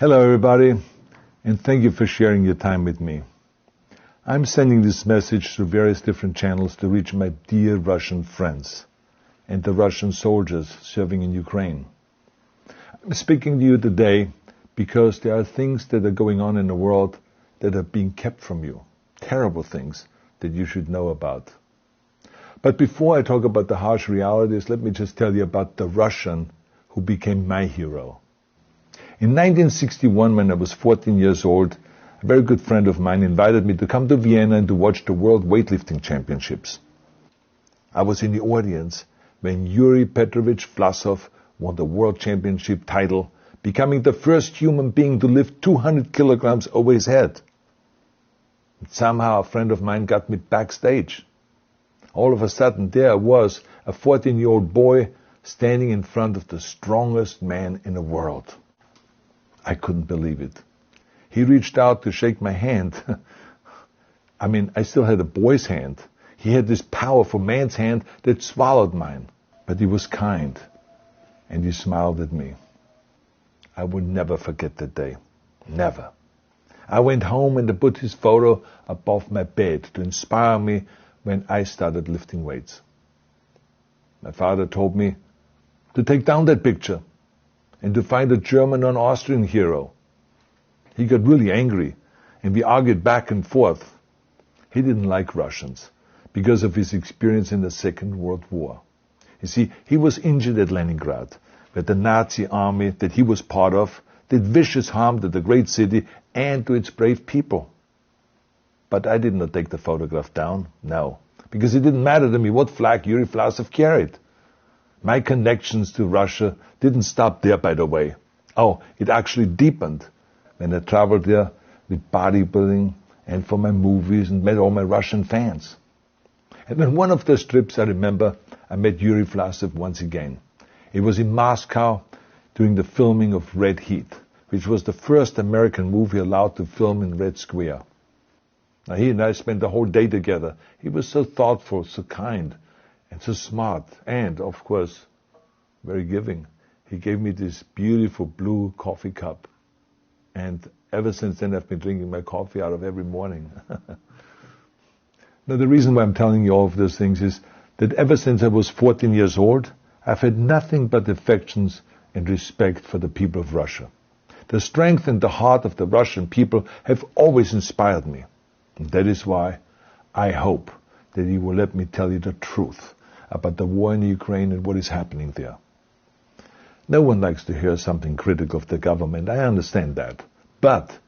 Hello everybody, and thank you for sharing your time with me. I'm sending this message through various different channels to reach my dear Russian friends and the Russian soldiers serving in Ukraine. I'm speaking to you today because there are things that are going on in the world that are being kept from you. Terrible things that you should know about. But before I talk about the harsh realities, let me just tell you about the Russian who became my hero. In 1961, when I was 14 years old, a very good friend of mine invited me to come to Vienna and to watch the World Weightlifting Championships. I was in the audience when Yuri Petrovich Vlasov won the World Championship title, becoming the first human being to lift 200 kilograms over his head. And somehow a friend of mine got me backstage. All of a sudden, there I was, a 14-year-old boy, standing in front of the strongest man in the world. I couldn't believe it. He reached out to shake my hand. I still had a boy's hand. He had this powerful man's hand that swallowed mine. But he was kind, and he smiled at me. I will never forget that day. Never. I went home and I put his photo above my bed to inspire me when I started lifting weights. My father told me to take down that picture and to find a German or an Austrian hero. He got really angry, and we argued back and forth. He didn't like Russians because of his experience in the Second World War. You see, he was injured at Leningrad, where the Nazi army that he was part of did vicious harm to the great city and to its brave people. But I did not take the photograph down, no, because it didn't matter to me what flag Yuri Vlasov carried. My connections to Russia didn't stop there, by the way. Oh, it actually deepened when I traveled there with bodybuilding and for my movies and met all my Russian fans. And on one of those trips, I remember, I met Yuri Vlasov once again. It was in Moscow during the filming of Red Heat, which was the first American movie allowed to film in Red Square. Now, he and I spent the whole day together. He was so thoughtful, so kind, and so smart, and, of course, very giving. He gave me this beautiful blue coffee cup. And ever since then, I've been drinking my coffee out of every morning. Now, the reason why I'm telling you all of those things is that ever since I was 14 years old, I've had nothing but affections and respect for the people of Russia. The strength and the heart of the Russian people have always inspired me. And that is why I hope that you will let me tell you the truth about the war in Ukraine and what is happening there. No one likes to hear something critical of the government. I understand that. But